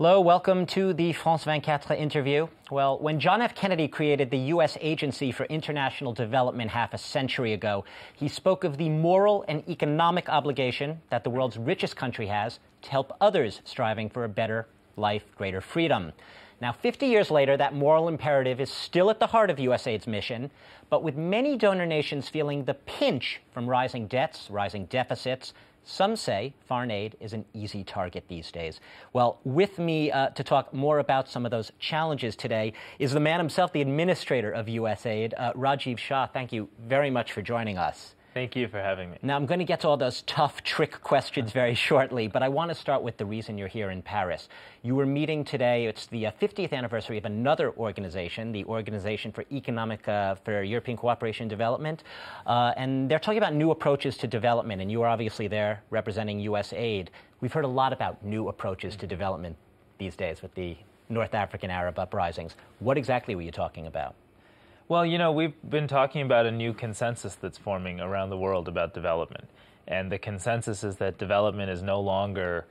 Hello, welcome to the France 24 interview. Well, when John F. Kennedy created the U.S. Agency for International Development half a century ago, he spoke of the moral and economic obligation that the world's richest country has to help others striving for a better life, greater freedom. Now, 50 years later, that moral imperative is still at the heart of USAID's mission, but with many donor nations feeling the pinch from rising debts, rising deficits, some say foreign aid is an easy target these days. Well, with me to talk more about some of those challenges today is the man himself, the administrator of USAID, Rajiv Shah. Thank you very much for joining us. Thank you for having me. Now, I'm going to get to all those tough trick questions very shortly, but I want to start with the reason you're here in Paris. You were meeting today, it's the 50th anniversary of another organization, the Organization for for European Cooperation and Development, and they're talking about new approaches to development, and you are obviously there representing USAID. We've heard a lot about new approaches to development these days with the North African Arab uprisings. What exactly were you talking about? Well, you know, we've been talking about a new consensus that's forming around the world about development. And the consensus is that development is no longer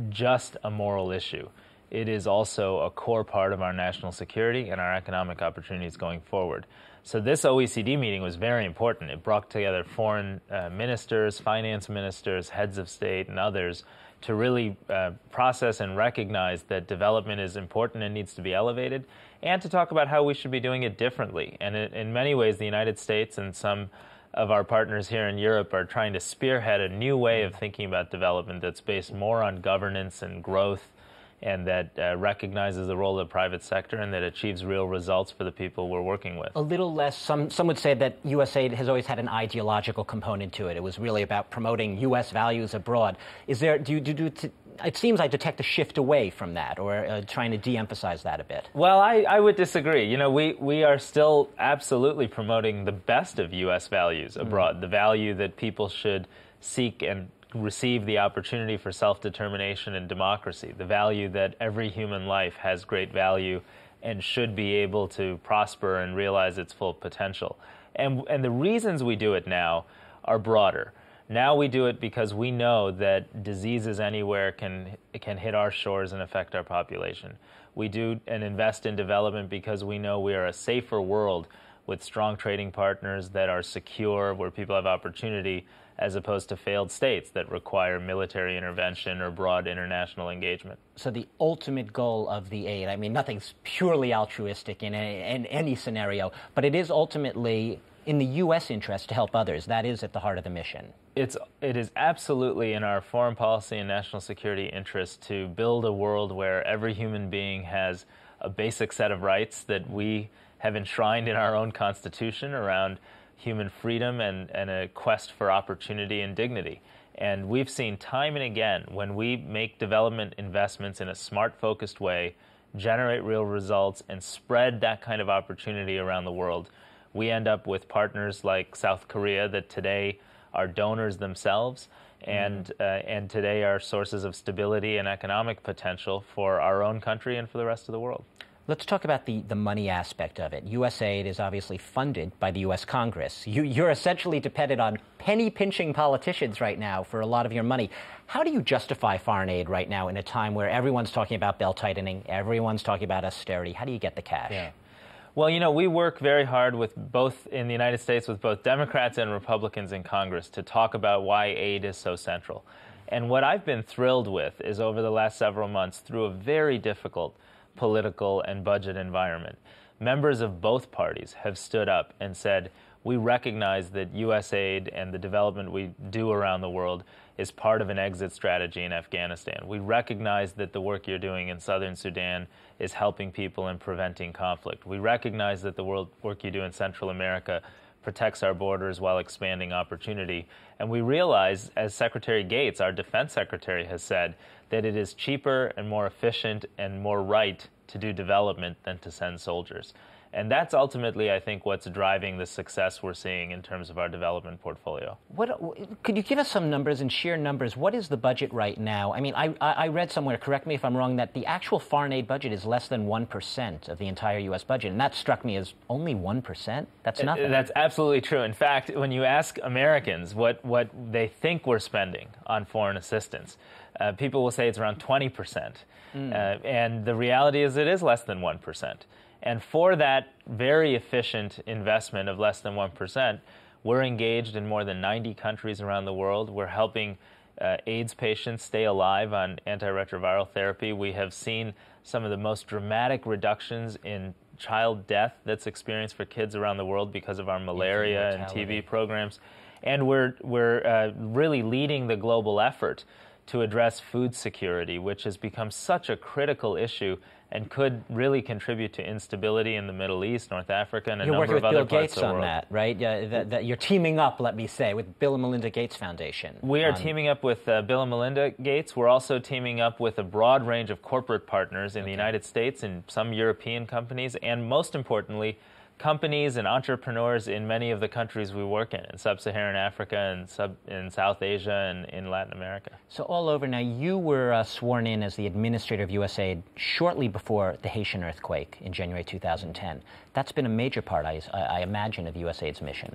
just a moral issue. It is also a core part of our national security and our economic opportunities going forward. So this OECD meeting was very important. It brought together foreign ministers, finance ministers, heads of state, and others to really process and recognize that development is important and needs to be elevated, and to talk about how we should be doing it differently. And in many ways, the United States and some of our partners here in Europe are trying to spearhead a new way of thinking about development that's based more on governance and growth, and that recognizes the role of the private sector and that achieves real results for the people we're working with. A little less, some would say that USAID has always had an ideological component to it. It was really about promoting U.S. values abroad. Is there, it seems I detect a shift away from that, or trying to de-emphasize that a bit. Well, I would disagree. You know, we are still absolutely promoting the best of U.S. values abroad, the value that people should seek and receive the opportunity for self-determination and democracy, the value that every human life has great value and should be able to prosper and realize its full potential. And the reasons we do it now are broader. Now we do it because we know that diseases anywhere can hit our shores and affect our population. We do and invest in development because we know we are a safer world with strong trading partners that are secure, where people have opportunity, as opposed to failed states that require military intervention or broad international engagement. So the ultimate goal of the aid, I mean, nothing's purely altruistic in any scenario, but it is ultimately in the U.S. interest to help others. That is at the heart of the mission. It is absolutely in our foreign policy and national security interest to build a world where every human being has a basic set of rights that we have enshrined in our own Constitution around human freedom and a quest for opportunity and dignity. And we've seen time and again, when we make development investments in a smart, focused way, generate real results, and spread that kind of opportunity around the world, we end up with partners like South Korea that today are donors themselves and today are sources of stability and economic potential for our own country and for the rest of the world. Let's talk about the money aspect of it. USAID is obviously funded by the U.S. Congress. You're essentially dependent on penny-pinching politicians right now for a lot of your money. How do you justify foreign aid right now in a time where everyone's talking about belt-tightening, everyone's talking about austerity? How do you get the cash? Yeah. Well, you know, we work very hard with both in the United States with both Democrats and Republicans in Congress to talk about why aid is so central. And what I've been thrilled with is over the last several months, through a very difficult political and budget environment, members of both parties have stood up and said, we recognize that USAID and the development we do around the world is part of an exit strategy in Afghanistan. We recognize that the work you're doing in southern Sudan is helping people and preventing conflict. We recognize that the work you do in Central America protects our borders while expanding opportunity. And we realize, as Secretary Gates, our defense secretary, has said, that it is cheaper and more efficient and more right to do development than to send soldiers. And that's ultimately, I think, what's driving the success we're seeing in terms of our development portfolio. Could you give us some numbers and sheer numbers? What is the budget right now? I mean, I read somewhere, correct me if I'm wrong, that the actual foreign aid budget is less than 1% of the entire U.S. budget. And that struck me as only 1%? That's nothing. That's absolutely true. In fact, when you ask Americans what they think we're spending on foreign assistance, People will say it's around 20%. And the reality is it is less than 1%. And for that very efficient investment of less than 1%, we're engaged in more than 90 countries around the world. We're helping AIDS patients stay alive on antiretroviral therapy. We have seen some of the most dramatic reductions in child death that's experienced for kids around the world because of our malaria and TB programs. And we're really leading the global effort to address food security, which has become such a critical issue and could really contribute to instability in the Middle East, North Africa, and a number of other parts of the world. You're working with Bill Gates on that, right? That you're teaming up, let me say, with Bill and Melinda Gates Foundation. We are teaming up with Bill and Melinda Gates. We're also teaming up with a broad range of corporate partners in the United States and some European companies, and most importantly, companies and entrepreneurs in many of the countries we work in Sub-Saharan Africa and in South Asia and in Latin America. So all over. Now, you were sworn in as the administrator of USAID shortly before the Haitian earthquake in January 2010. That's been a major part, I imagine, of USAID's mission.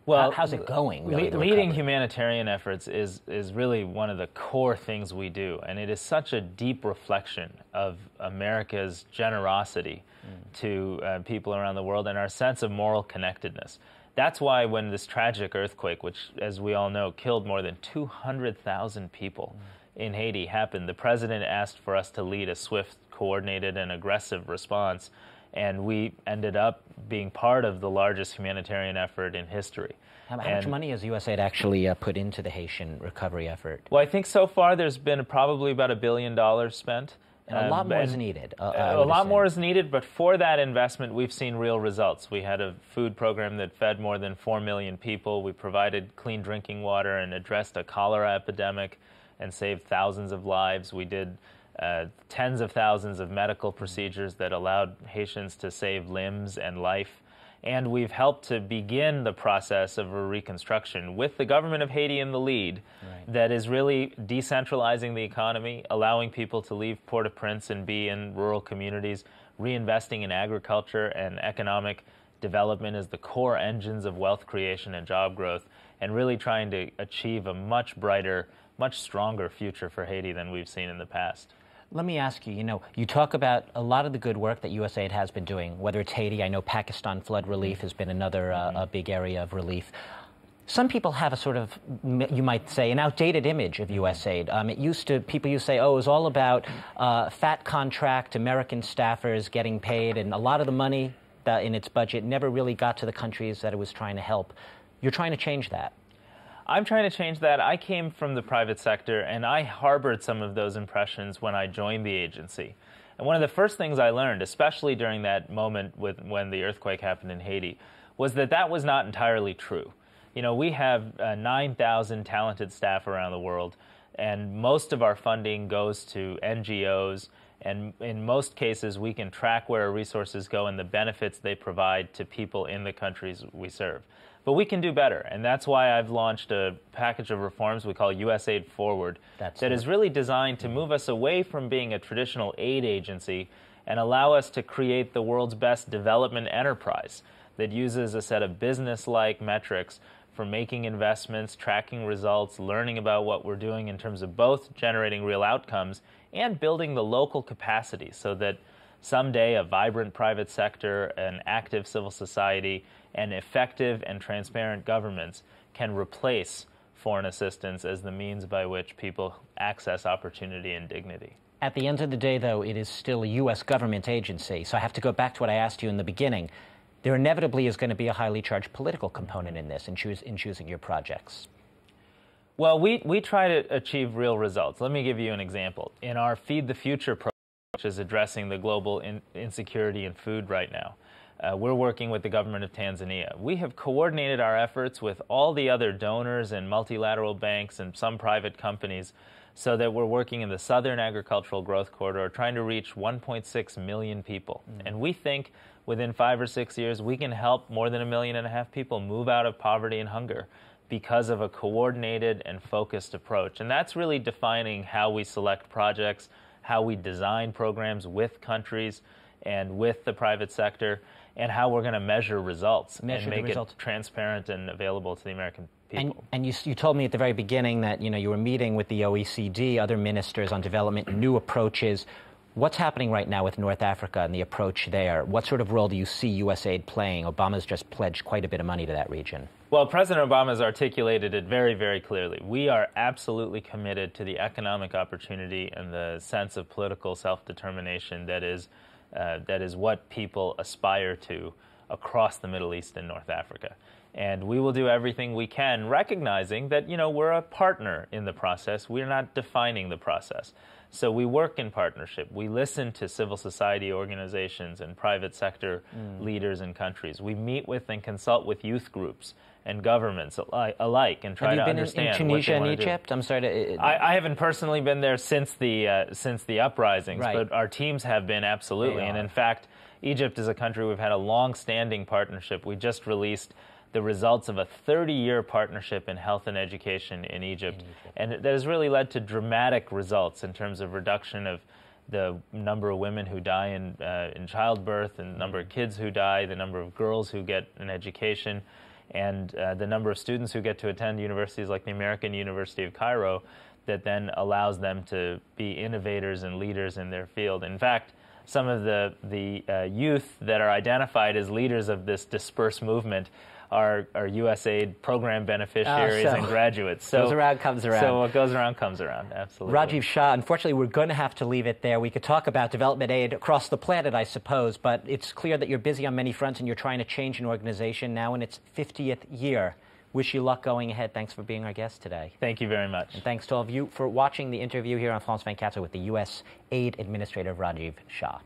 Well, how's it going? Really, leading humanitarian efforts is really one of the core things we do, and it is such a deep reflection of America's generosity to people around the world and our sense of moral connectedness. That's why when this tragic earthquake, which, as we all know, killed more than 200,000 people in Haiti, happened, the president asked for us to lead a swift, coordinated, and aggressive response. And we ended up being part of the largest humanitarian effort in history. How much money has USAID actually put into the Haitian recovery effort? Well, I think so far there's been probably about $1 billion spent. And a lot more is needed. A lot more is needed, but for that investment, we've seen real results. We had a food program that fed more than 4 million people. We provided clean drinking water and addressed a cholera epidemic and saved thousands of lives. We did tens of thousands of medical procedures that allowed Haitians to save limbs and life. And we've helped to begin the process of a reconstruction with the government of Haiti in the lead that is really decentralizing the economy, allowing people to leave Port-au-Prince and be in rural communities, reinvesting in agriculture and economic development as the core engines of wealth creation and job growth, and really trying to achieve a much brighter, much stronger future for Haiti than we've seen in the past. Let me ask you, you talk about a lot of the good work that USAID has been doing, whether it's Haiti. I know Pakistan flood relief has been another a big area of relief. Some people have a sort of, you might say, an outdated image of USAID. People used to say, oh, it was all about fat contract, American staffers getting paid, and a lot of the money that in its budget never really got to the countries that it was trying to help. You're trying to change that. I'm trying to change that. I came from the private sector, and I harbored some of those impressions when I joined the agency. And one of the first things I learned, especially during that moment when the earthquake happened in Haiti, was that was not entirely true. We have 9,000 talented staff around the world, and most of our funding goes to NGOs, and in most cases we can track where our resources go and the benefits they provide to people in the countries we serve. But we can do better, and that's why I've launched a package of reforms we call USAID Forward that is really designed to move us away from being a traditional aid agency and allow us to create the world's best development enterprise that uses a set of business-like metrics for making investments, tracking results, learning about what we're doing in terms of both generating real outcomes and building the local capacity so that someday a vibrant private sector, an active civil society, and effective and transparent governments can replace foreign assistance as the means by which people access opportunity and dignity. At the end of the day, though, it is still a U.S. government agency. So I have to go back to what I asked you in the beginning. There inevitably is going to be a highly charged political component in this, in choosing your projects. Well, we try to achieve real results. Let me give you an example. In our Feed the Future program, which is addressing the global insecurity in food right now, we're working with the government of Tanzania. We have coordinated our efforts with all the other donors and multilateral banks and some private companies so that we're working in the Southern Agricultural Growth Corridor trying to reach 1.6 million people. And we think within 5 or 6 years we can help more than 1.5 million people move out of poverty and hunger because of a coordinated and focused approach. And that's really defining how we select projects, how we design programs with countries and with the private sector. and how we're going to measure results and make results. it transparent and available to the American people. And you told me at the very beginning that you were meeting with the OECD, other ministers on development, new approaches. What's happening right now with North Africa and the approach there? What sort of role do you see U.S. aid playing? Obama's just pledged quite a bit of money to that region. Well, President Obama has articulated it very, very clearly. We are absolutely committed to the economic opportunity and the sense of political self-determination that is what people aspire to across the Middle East and North Africa. And we will do everything we can, recognizing that, we're a partner in the process. We're not defining the process. So we work in partnership. We listen to civil society organizations and private sector leaders in countries. We meet with and consult with youth groups and governments alike and try to understand. Have you been in Tunisia and Egypt? I'm sorry to... I haven't personally been there since the uprisings, right. But our teams have been absolutely. And in fact, Egypt is a country we've had a long-standing partnership. We just released the results of a 30-year partnership in health and education in Egypt. And that has really led to dramatic results in terms of reduction of the number of women who die in childbirth, and the number of kids who die, the number of girls who get an education, and the number of students who get to attend universities like the American University of Cairo that then allows them to be innovators and leaders in their field. In fact, some of the youth that are identified as leaders of this dispersed movement are USAID program beneficiaries and graduates. So goes around, comes around. So what goes around comes around, absolutely. Rajiv Shah, unfortunately, we're going to have to leave it there. We could talk about development aid across the planet, I suppose, but it's clear that you're busy on many fronts and you're trying to change an organization now in its 50th year. Wish you luck going ahead. Thanks for being our guest today. Thank you very much. And thanks to all of you for watching the interview here on France 24 with the U.S. Aid Administrator Rajiv Shah.